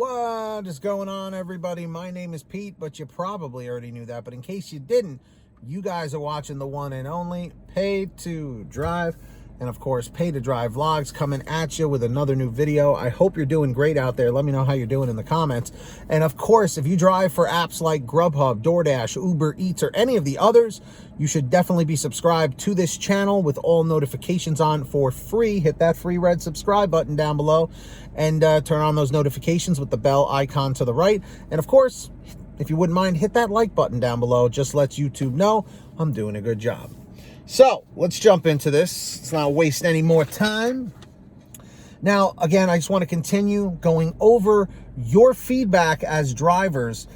What is going on, everybody? My name is Pete, but you probably already knew that. But in case you didn't, you guys are watching the one and only Pay to Drive. And of course, Pay to Drive Vlogs coming at you with another new video. I hope you're doing great out there. Let me know how you're doing in the comments. And of course, if you drive for apps like Grubhub, DoorDash, Uber Eats, or any of the others, you should definitely be subscribed to this channel with all notifications on for free. Hit that free red subscribe button down below and turn on those notifications with the bell icon to the right. And of course, if you wouldn't mind, hit that like button down below. Just lets YouTube know I'm doing a good job. So let's jump into this. Let's not waste any more time. Now, again, I just want to continue going over your feedback as drivers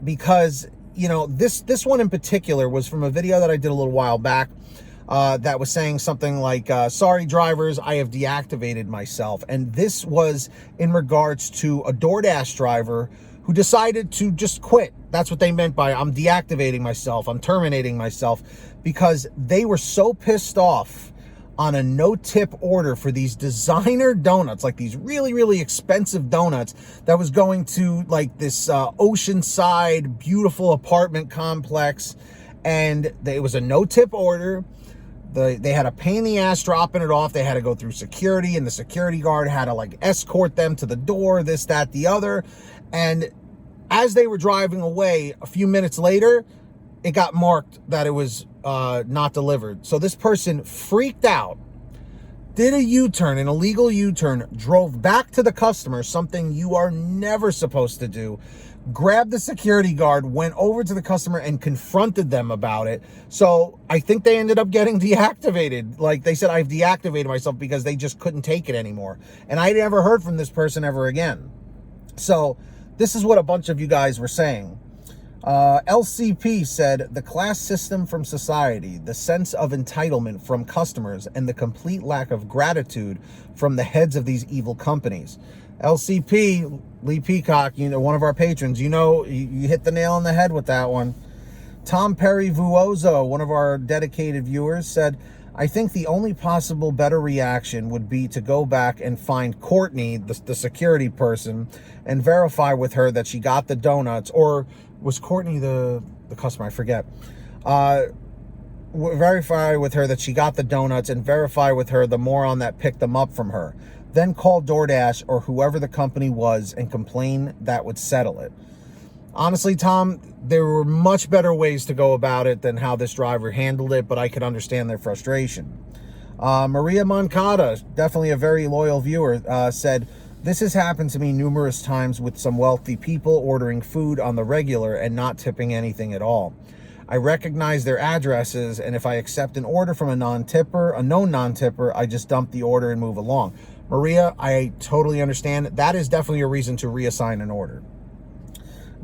because, you know, this one in particular was from a video that I did a little while back that was saying something like, sorry, drivers, I have deactivated myself. And this was in regards to a DoorDash driver who decided to just quit. That's what they meant by I'm deactivating myself, I'm terminating myself, because they were so pissed off on a no-tip order for these designer donuts, like these really, really expensive donuts that was going to like this oceanside, beautiful apartment complex. And it was a no-tip order. They had a pain in the ass dropping it off. They had to go through security, and the security guard had to like escort them to the door, this, that, the other. And as they were driving away, a few minutes later, it got marked that it was not delivered. So this person freaked out, did a U-turn, an illegal U-turn, drove back to the customer, something you are never supposed to do, grabbed the security guard, went over to the customer and confronted them about it. So I think they ended up getting deactivated. Like they said, I've deactivated myself because they just couldn't take it anymore. And I never heard from this person ever again. So this is what a bunch of you guys were saying. LCP said, the class system from society, the sense of entitlement from customers, and the complete lack of gratitude from the heads of these evil companies. LCP, Lee Peacock, you know, one of our patrons, you know, you hit the nail on the head with that one. Tom Perry Vuozo, one of our dedicated viewers, said, I think the only possible better reaction would be to go back and find Courtney, the security person, and verify with her that she got the donuts, or was Courtney the customer? I forget. Verify with her that she got the donuts and verify with her the moron that picked them up from her. Then call DoorDash or whoever the company was and complain. That would settle it. Honestly, Tom, there were much better ways to go about it than how this driver handled it, but I could understand their frustration. Maria Moncada, definitely a very loyal viewer, said, this has happened to me numerous times with some wealthy people ordering food on the regular and not tipping anything at all. I recognize their addresses, and if I accept an order from a non-tipper, a known non-tipper, I just dump the order and move along. Maria, I totally understand. That is definitely a reason to reassign an order.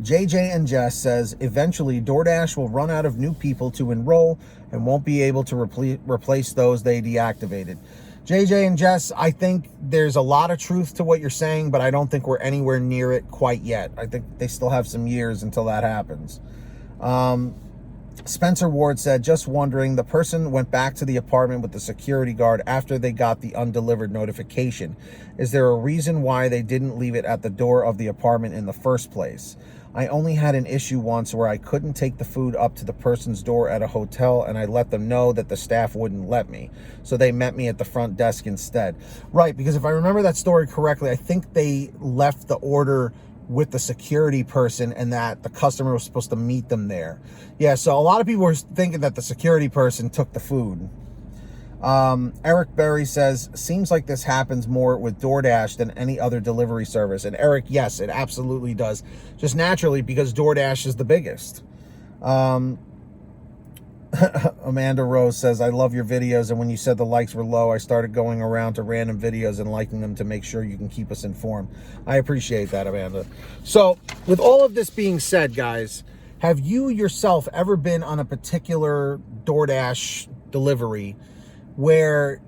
JJ and Jess says, eventually DoorDash will run out of new people to enroll and won't be able to replace those they deactivated. JJ and Jess, I think there's a lot of truth to what you're saying, but I don't think we're anywhere near it quite yet. I think they still have some years until that happens. Spencer Ward said, just wondering, the person went back to the apartment with the security guard after they got the undelivered notification. Is there a reason why they didn't leave it at the door of the apartment in the first place? I only had an issue once where I couldn't take the food up to the person's door at a hotel, and I let them know that the staff wouldn't let me. So they met me at the front desk instead. Right, because if I remember that story correctly, I think they left the order with the security person and that the customer was supposed to meet them there. Yeah, so a lot of people were thinking that the security person took the food. Eric Berry says, seems like this happens more with DoorDash than any other delivery service. And Eric, yes, it absolutely does. Just naturally, because DoorDash is the biggest. Amanda Rose says, I love your videos, and when you said the likes were low, I started going around to random videos and liking them to make sure you can keep us informed. I appreciate that, Amanda. So with all of this being said, guys, have you yourself ever been on a particular DoorDash delivery where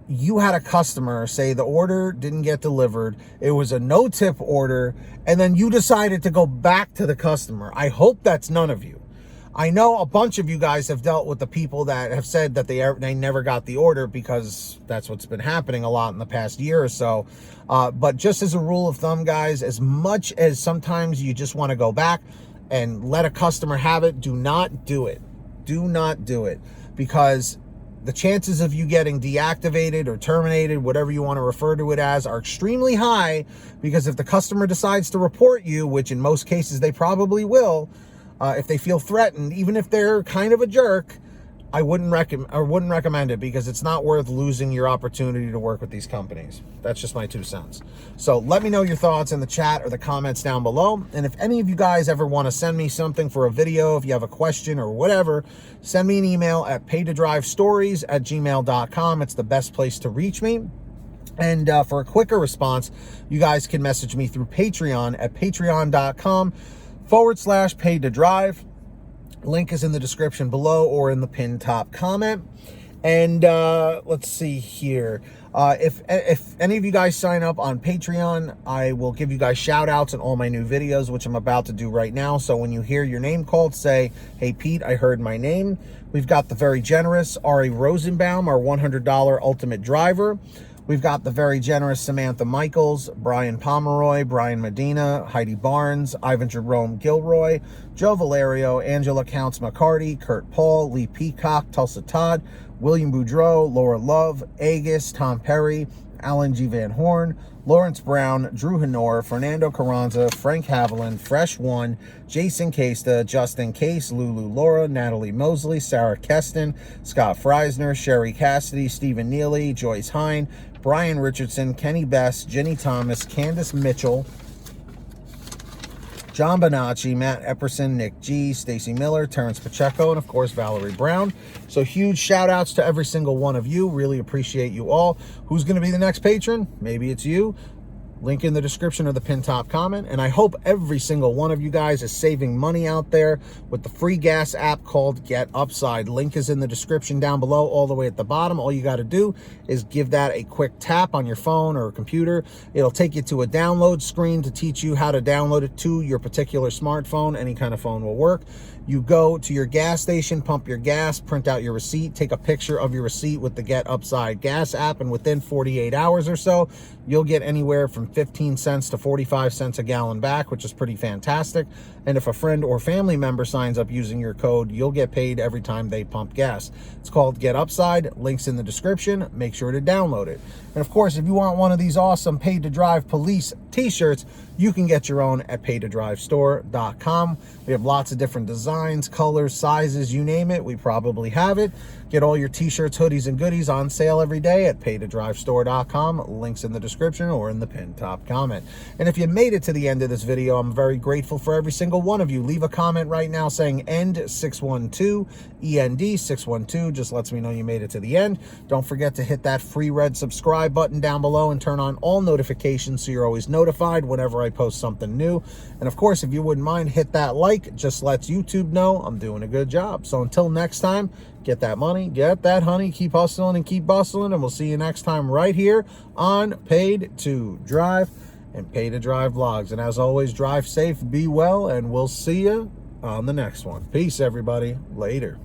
you had a customer say the order didn't get delivered, it was a no-tip order, and then you decided to go back to the customer? I hope that's none of you. I know a bunch of you guys have dealt with the people that have said that they never got the order, because that's what's been happening a lot in the past year or so. But just as a rule of thumb, guys, as much as sometimes you just want to go back and let a customer have it, do not do it. Do not do it, because the chances of you getting deactivated or terminated, whatever you want to refer to it as, are extremely high, because if the customer decides to report you, which in most cases they probably will, if they feel threatened, even if they're kind of a jerk, I wouldn't recommend it, because it's not worth losing your opportunity to work with these companies. That's just my 2 cents. So let me know your thoughts in the chat or the comments down below. And if any of you guys ever want to send me something for a video, if you have a question or whatever, send me an email at paytodrivestories@gmail.com. It's the best place to reach me. And for a quicker response, you guys can message me through Patreon at patreon.com/paytodrive. Link is in the description below or in the pinned top comment. And let's see here. If any of you guys sign up on Patreon, I will give you guys shout outs in all my new videos, which I'm about to do right now. So when you hear your name called, say, "Hey Pete, I heard my name." We've got the very generous Ari Rosenbaum, our $100 ultimate driver. We've got the very generous Samantha Mikles, Brian Pomeroy, Brian Medina, Heidi Barnes, Ivan Jerome Gilroy, Joe Valerio, Angela Counts McCarty, Kurt Paul, Lee Peacock, Tulsa Todd, William Boudreau, Laura Love, Agus, Tom Perry, Alan G. Van Horn, Lawrence Brown, Drew Hanor, Fernando Carranza, Frank Haviland, Fresh One, Jason Casta, Justin Case, Lulu Laura, Natalie Mosley, Sarah Keston, Scott Freisner, Sherry Cassidy, Stephen Neely, Joyce Hine, Brian Richardson, Kenny Best, Jenny Thomas, Candace Mitchell, John Bonacci, Matt Epperson, Nick G, Stacy Miller, Terrence Pacheco, and of course Valerie Brown. So huge shout outs to every single one of you. Really appreciate you all. Who's going to be the next patron? Maybe it's you. Link in the description or the pinned top comment. And I hope every single one of you guys is saving money out there with the free gas app called Get Upside. Link is in the description down below, all the way at the bottom. All you got to do is give that a quick tap on your phone or computer. It'll take you to a download screen to teach you how to download it to your particular smartphone. Any kind of phone will work. You go to your gas station, pump your gas, print out your receipt, take a picture of your receipt with the Get Upside gas app, and within 48 hours or so, you'll get anywhere from 15 cents to 45 cents a gallon back, which is pretty fantastic. And if a friend or family member signs up using your code, you'll get paid every time they pump gas. It's called Get Upside. Links in the description. Make sure to download it. And of course, if you want one of these awesome Paid to Drive police t-shirts, you can get your own at paytodrivestore.com. We have lots of different designs, colors, sizes, you name it, we probably have it. Get all your t-shirts, hoodies, and goodies on sale every day at paytodrivestore.com. Links in the description or in the pinned top comment. And if you made it to the end of this video, I'm very grateful for every single one of you. Leave a comment right now saying END612, END612. Just lets me know you made it to the end. Don't forget to hit that free red subscribe button down below and turn on all notifications so you're always notified whenever I post something new. And of course, if you wouldn't mind, hit that like. Just lets YouTube know I'm doing a good job. So until next time, get that money, get that honey, keep hustling and keep bustling, and we'll see you next time right here on Paid to Drive and Pay to Drive Vlogs. And as always, drive safe, be well, and we'll see you on the next one. Peace, everybody. Later.